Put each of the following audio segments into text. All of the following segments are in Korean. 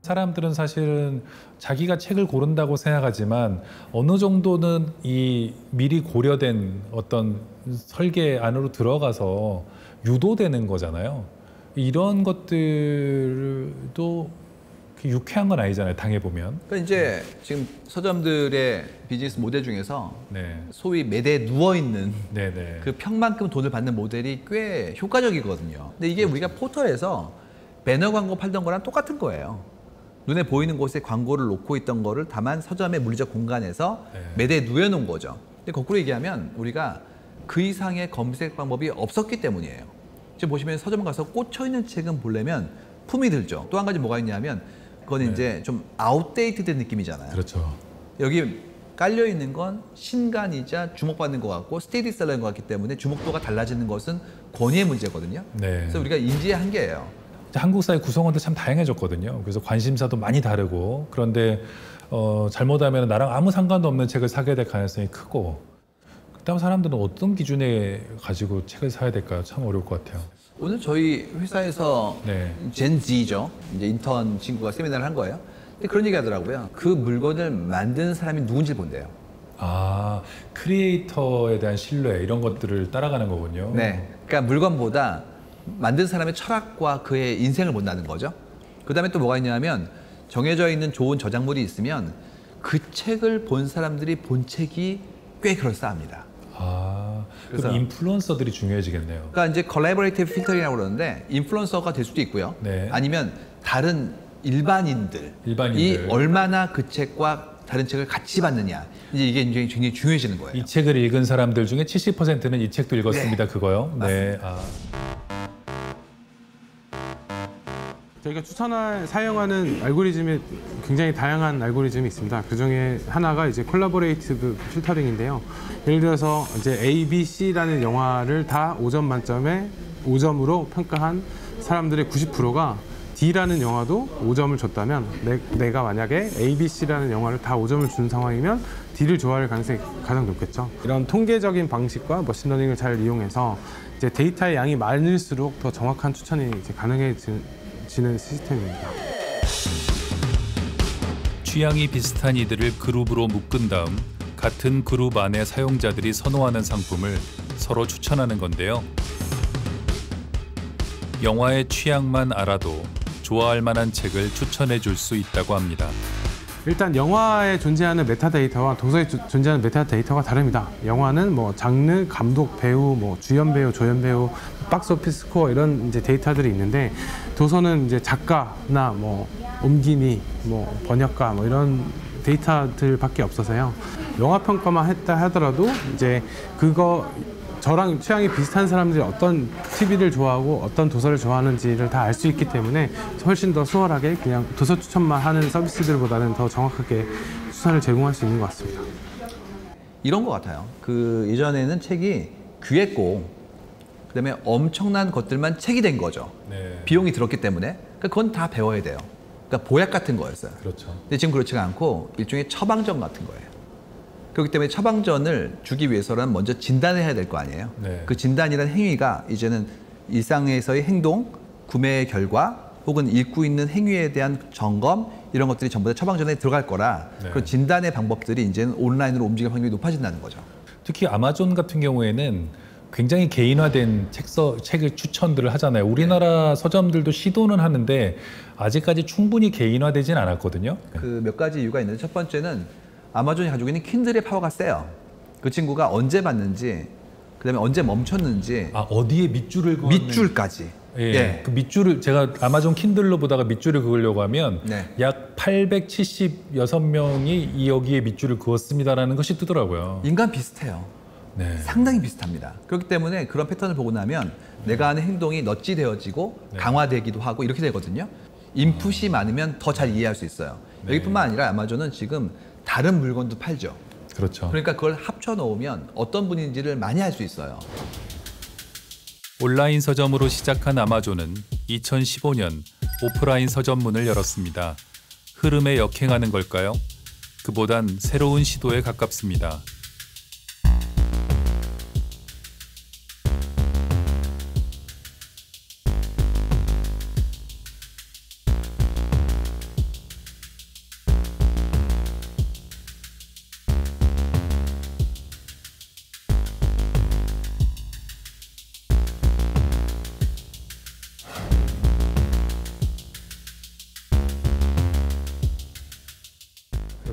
사람들은 사실은 자기가 책을 고른다고 생각하지만 어느 정도는 이 미리 고려된 어떤 설계 안으로 들어가서 유도되는 거잖아요. 이런 것들도 유쾌한 건 아니잖아요, 당해보면. 그러니까 이제 지금 서점들의 비즈니스 모델 중에서 네. 소위 매대에 누워있는 네네. 그 평만큼 돈을 받는 모델이 꽤 효과적이거든요. 근데 이게 우리가 포털에서 배너 광고 팔던 거랑 똑같은 거예요. 눈에 보이는 곳에 광고를 놓고 있던 거를 다만 서점의 물리적 공간에서 매대에 누워놓은 거죠. 근데 거꾸로 얘기하면 우리가 그 이상의 검색 방법이 없었기 때문이에요. 지금 보시면 서점 가서 꽂혀있는 책은 보려면 품이 들죠. 또 한 가지 뭐가 있냐면 그건 이제 좀 아웃데이트된 느낌이잖아요. 그렇죠. 여기 깔려있는 건 신간이자 주목받는 것 같고 스테디셀러인 것 같기 때문에 주목도가 달라지는 것은 권위의 문제거든요. 네. 그래서 우리가 인지의 한계예요. 한국 사회 구성원들 참 다양해졌거든요. 그래서 관심사도 많이 다르고 그런데 잘못하면 나랑 아무 상관도 없는 책을 사게 될 가능성이 크고 그다음 사람들은 어떤 기준에 가지고 책을 사야 될까요? 참 어려울 것 같아요. 오늘 저희 회사에서 네. 젠 Z죠. 이제 인턴 친구가 세미나를 한 거예요. 근데 그런 얘기 하더라고요. 그 물건을 만드는 사람이 누군지 본대요. 아, 크리에이터에 대한 신뢰 이런 것들을 따라가는 거군요. 네. 그러니까 물건보다 만든 사람의 철학과 그의 인생을 본다는 거죠. 그 다음에 또 뭐가 있냐면 정해져 있는 좋은 저작물이 있으면 그 책을 본 사람들이 본 책이 꽤 그럴싸합니다. 아, 그래서 그럼 인플루언서들이 중요해지겠네요. 그러니까 이제 컬래버레이티브 필터링이라고 그러는데 인플루언서가 될 수도 있고요. 네. 아니면 다른 일반인들이 얼마나 그 책과 다른 책을 같이 봤느냐. 이제 이게 굉장히 중요해지는 거예요. 이 책을 읽은 사람들 중에 70%는 이 책도 읽었습니다. 네. 그거요? 네. 아. 저희가 사용하는 알고리즘이 굉장히 다양한 알고리즘이 있습니다. 그 중에 하나가 이제 콜라보레이티브 필터링인데요. 예를 들어서 이제 A, B, C라는 영화를 다 5점 만점에 5점으로 평가한 사람들의 90%가 D라는 영화도 5점을 줬다면 내가 만약에 A, B, C라는 영화를 다 5점을 준 상황이면 D를 좋아할 가능성이 가장 높겠죠. 이런 통계적인 방식과 머신러닝을 잘 이용해서 이제 데이터의 양이 많을수록 더 정확한 추천이 이제 가능해지는 시스템입니다. 취향이 비슷한 이들을 그룹으로 묶은 다음 같은 그룹 안의 사용자들이 선호하는 상품을 서로 추천하는 건데요. 영화의 취향만 알아도 좋아할 만한 책을 추천해 줄 수 있다고 합니다. 일단 영화에 존재하는 메타데이터와 도서에 존재하는 메타데이터가 다릅니다. 영화는 뭐 장르, 감독, 배우, 뭐 주연 배우, 조연 배우, 박스오피스 스코어 이런 이제 데이터들이 있는데 도서는 이제 작가나 뭐 옮기니, 뭐 번역가 뭐 이런 데이터들밖에 없어서요. 영화 평가만 했다 하더라도 이제 저랑 취향이 비슷한 사람들이 어떤 TV를 좋아하고 어떤 도서를 좋아하는지를 다 알 수 있기 때문에 훨씬 더 수월하게 그냥 도서 추천만 하는 서비스들보다는 더 정확하게 추천을 제공할 수 있는 것 같습니다. 이런 것 같아요. 그 예전에는 책이 귀했고 그다음에 엄청난 것들만 책이 된 거죠. 네. 비용이 들었기 때문에. 그러니까 그건 다 배워야 돼요. 그러니까 보약 같은 거였어요. 그렇죠. 근데 지금 그렇지가 않고 일종의 처방전 같은 거예요. 그렇기 때문에 처방전을 주기 위해서는 먼저 진단을 해야 될 거 아니에요. 네. 그 진단이라는 행위가 이제는 일상에서의 행동, 구매의 결과 혹은 읽고 있는 행위에 대한 점검 이런 것들이 전부 다 처방전에 들어갈 거라 네. 그 진단의 방법들이 이제는 온라인으로 움직일 확률이 높아진다는 거죠. 특히 아마존 같은 경우에는 굉장히 개인화된 책을 추천들을 하잖아요. 우리나라 서점들도 시도는 하는데 아직까지 충분히 개인화되진 않았거든요. 그 몇 가지 이유가 있는데 첫 번째는 아마존이 가지고 있는 킨들의 파워가 세요. 그 친구가 언제 봤는지 그다음에 언제 멈췄는지 어디에 밑줄을 그었는 밑줄까지. 그 밑줄을 제가 아마존 킨들로 보다가 밑줄을 그으려고 하면 약 876명이 여기에 밑줄을 그었습니다라는 것이 뜨더라고요. 인간 비슷해요. 네. 상당히 비슷합니다. 그렇기 때문에 그런 패턴을 보고 나면 내가 하는 행동이 넛지되어지고 강화되기도 하고 이렇게 되거든요. 인풋이 많으면 더 잘 이해할 수 있어요. 여기뿐만 아니라 아마존은 지금 다른 물건도 팔죠. 그렇죠. 그러니까 그걸 합쳐 놓으면 어떤 분인지를 많이 알 수 있어요. 온라인 서점으로 시작한 아마존은 2015년 오프라인 서점문을 열었습니다. 흐름에 역행하는 걸까요? 그보단 새로운 시도에 가깝습니다.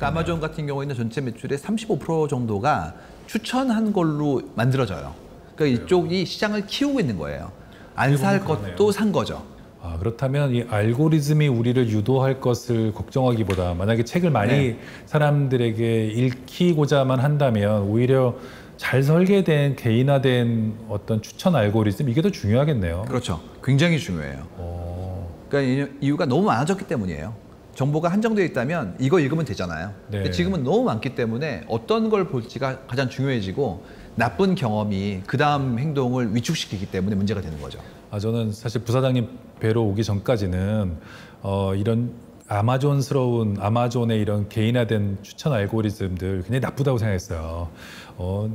그러니까 아마존 같은 경우에는 전체 매출의 35% 정도가 추천한 걸로 만들어져요. 그러니까 이쪽이 시장을 키우고 있는 거예요. 안 살 것도 산 거죠. 아, 그렇다면 이 알고리즘이 우리를 유도할 것을 걱정하기보다 만약에 책을 많이 사람들에게 읽히고자만 한다면 오히려 잘 설계된 개인화된 어떤 추천 알고리즘 이게 더 중요하겠네요. 그렇죠. 굉장히 중요해요. 그러니까 이유가 너무 많아졌기 때문이에요. 정보가 한정되어 있다면 이거 읽으면 되잖아요. 근데 지금은 너무 많기 때문에 어떤 걸 볼지가 가장 중요해지고 나쁜 경험이 그 다음 행동을 위축시키기 때문에 문제가 되는 거죠. 아, 저는 사실 부사장님 뵈러 오기 전까지는 이런 아마존스러운 아마존의 이런 개인화된 추천 알고리즘들 굉장히 나쁘다고 생각했어요.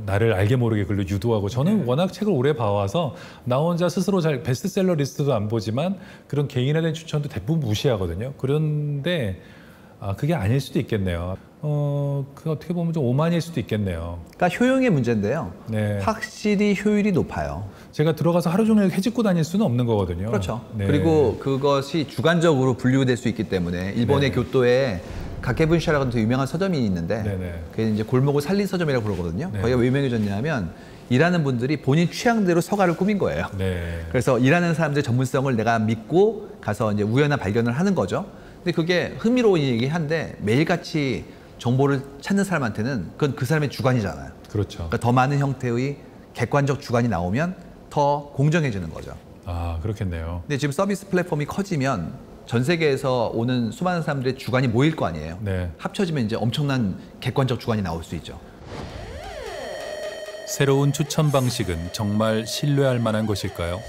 나를 알게 모르게 글로 유도하고 저는 워낙 책을 오래 봐와서 나 혼자 스스로 잘 베스트셀러 리스트도 안 보지만 그런 개인화된 추천도 대부분 무시하거든요. 그런데 그게 아닐 수도 있겠네요. 그 어떻게 보면 좀 오만일 수도 있겠네요. 그러니까 효용의 문제인데요. 네. 확실히 효율이 높아요. 제가 들어가서 하루 종일 해집고 다닐 수는 없는 거거든요. 그렇죠. 네. 그리고 그것이 주관적으로 분류될 수 있기 때문에 일본의 교토에 가케분샤라고 하는 되게 유명한 서점이 있는데 그게 이제 골목을 살린 서점이라고 부르거든요. 거기가 왜 유명해졌냐면 일하는 분들이 본인 취향대로 서가를 꾸민 거예요. 그래서 일하는 사람들의 전문성을 내가 믿고 가서 이제 우연한 발견을 하는 거죠. 근데 그게 흥미로운 얘기긴 한데 매일같이 정보를 찾는 사람한테는 그건 그 사람의 주관이잖아요. 그렇죠. 그러니까 더 많은 형태의 객관적 주관이 나오면 더 공정해지는 거죠. 아, 그렇겠네요. 근데 지금 서비스 플랫폼이 커지면 전 세계에서 오는 수많은 사람들의 주관이 모일 거 아니에요. 합쳐지면 이제 엄청난 객관적 주관이 나올 수 있죠. 새로운 추천 방식은 정말 신뢰할 만한 것일까요?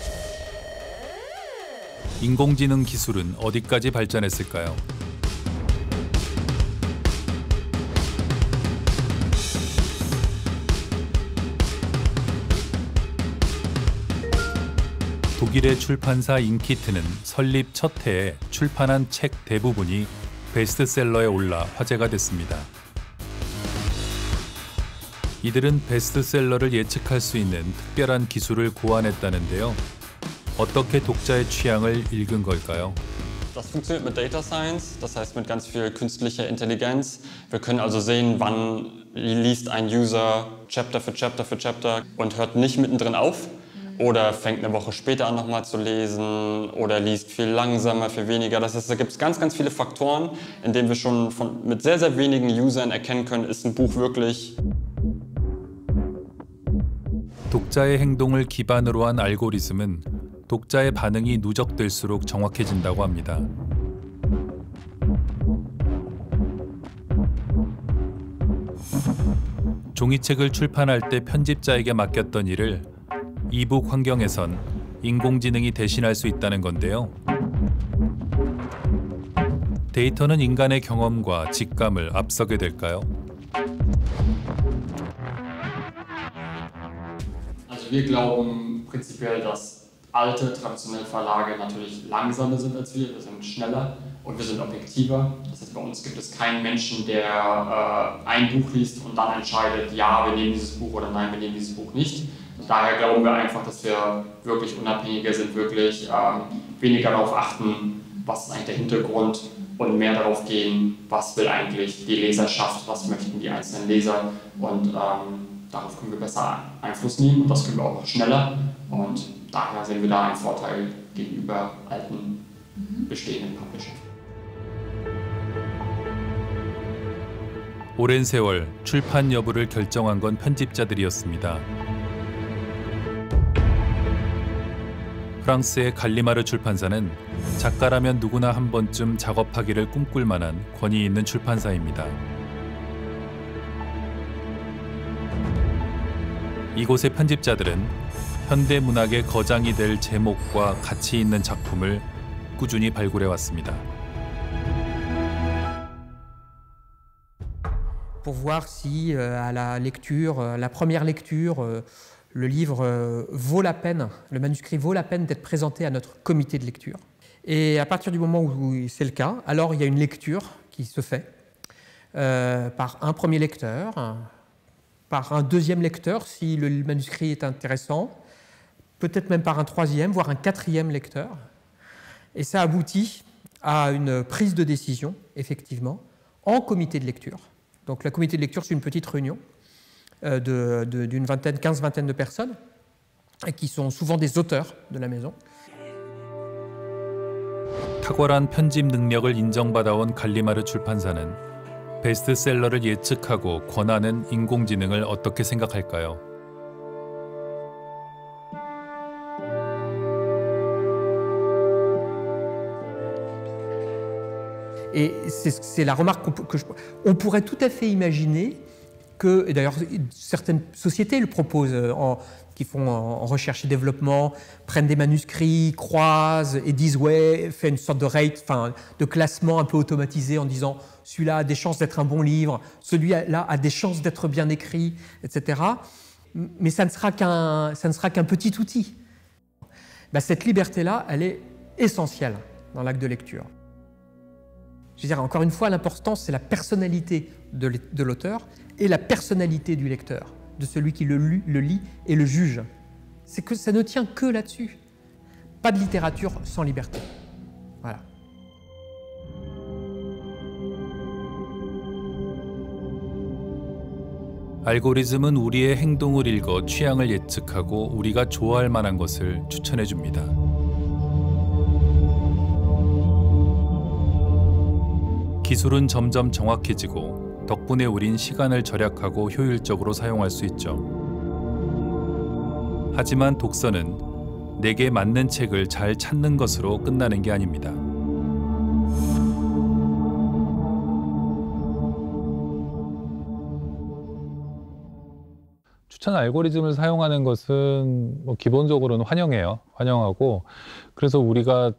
인공지능 기술은 어디까지 발전했을까요? 독일의 출판사 인키트는 설립 첫 해에 출판한 책 대부분이 베스트셀러에 올라 화제가 됐습니다. 이들은 베스트셀러를 예측할 수 있는 특별한 기술을 고안했다는데요. 어떻게 독자의 취향을 읽은 걸까요? Das funktioniert mit Data Science, das heißt mit ganz viel künstlicher Intelligenz. Wir können also sehen, wann liest ein User Chapter für Chapter für Chapter und hört nicht mittendrin auf oder fängt eine Woche später an nochmal zu lesen oder liest viel langsamer, viel weniger. Das heißt, da gibt es ganz, ganz viele Faktoren, in denen wir schon mit sehr, sehr wenigen Usern erkennen können, ist ein Buch wirklich. 독자의 행동을 기반으로 한 알고리즘은 독자의 반응이 누적될수록 정확해진다고 합니다. 종이책을 출판할 때 편집자에게 맡겼던 일을 이북 환경에선 인공지능이 대신할 수 있다는 건데요. 데이터는 인간의 경험과 직감을 앞서게 될까요? Also wir glauben prinzipiell, dass alte, traditionelle Verlage natürlich langsamer sind als wir sind schneller und wir sind objektiver. Das heißt, bei uns gibt es keinen Menschen, der ein Buch liest und dann entscheidet, ja, wir nehmen dieses Buch oder nein, wir nehmen dieses Buch nicht. Und daher glauben wir einfach, dass wir wirklich unabhängiger sind, wirklich weniger darauf achten, was ist eigentlich der Hintergrund und mehr darauf gehen, was will eigentlich die Leserschaft, was möchten die einzelnen Leser und darauf können wir besser Einfluss nehmen und das können wir auch noch schneller und daher sehen wir da einen Vorteil gegenüber alten, bestehenden Publishern. 오랜 세월 출판 여부를 결정한 건 편집자들이었습니다. 프랑스의 갈리마르 출판사는 작가라면 누구나 한 번쯤 작업하기를 꿈꿀 만한 권위 있는 출판사입니다. 이곳의 편집자들은 현대 문학의 거장이 될 제목과 가치 있는 작품을 꾸준히 발굴해 왔습니다. Pour voir si à la lecture, la première lecture, le livre vaut la peine, le manuscrit vaut la peine d'être présenté à notre comité de lecture. Et à partir du moment où c'est le cas, alors il y a une lecture qui se fait par un premier lecteur, par un deuxième lecteur si le manuscrit est intéressant, peut-être même par un troisième, voire un quatrième lecteur. Et ça aboutit à une prise de décision, effectivement, en comité de lecture. Donc la comité de lecture, c'est une petite réunion d'une vingtaine, 15-20 de personnes, et qui sont souvent des auteurs de la maison. 탁월한 편집 능력을 인정받아온 갈리마르 출판사는 베스트셀러를 예측하고 권하는 인공지능을 어떻게 생각할까요? Et c'est la remarque on pourrait tout à fait imaginer que, et d'ailleurs certaines sociétés le proposent, qui font en recherche et développement, prennent des manuscrits, croisent et disent ouais, fait une sorte de rate, enfin de classement un peu automatisé en disant celui-là a des chances d'être un bon livre, celui-là a des chances d'être bien écrit, etc. Mais ça ne sera qu'un petit outil. Ben, cette liberté-là, elle est essentielle dans l'acte de lecture. Je veux dire, encore une fois, l'important, c'est la personnalité de l'auteur et la personnalité du lecteur, de celui qui le lit et le juge. C'est que ça ne tient que là-dessus. Pas de littérature sans liberté. Voilà. 알고리즘은 우리의 행동을 읽어 취향을 예측하고 우리가 좋아할 만한 것을 추천해 줍니다. 기술은 점점 정확해지고 덕분에 우린 시간을 절약하고 효율적으로 사용할 수 있죠. 하지만 독서는 내게 맞는 책을 잘 찾는 것으로 끝나는 게 아닙니다. 추천 알고리즘을 사용하는 것은 뭐 기본적으로는 환영하고 그래서 우리가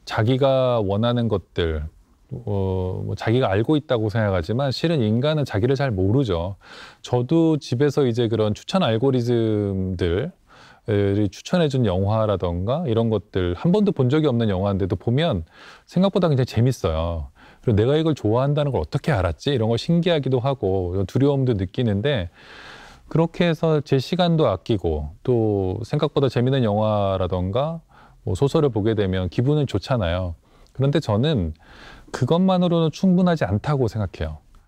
자기가 원하는 것들 뭐 자기가 알고 있다고 생각하지만 실은 인간은 자기를 잘 모르죠. 저도 집에서 이제 그런 추천 알고리즘들이 추천해준 영화라던가 이런 것들 한 번도 본 적이 없는 영화인데도 보면 생각보다 굉장히 재밌어요. 그리고 내가 이걸 좋아한다는 걸 어떻게 알았지? 이런 걸 신기하기도 하고 두려움도 느끼는데 그렇게 해서 제 시간도 아끼고 또 생각보다 재밌는 영화라던가 뭐 소설을 보게 되면 기분은 좋잖아요. 그런데 저는 그것만으로는 충분하지 않다고 생각해요.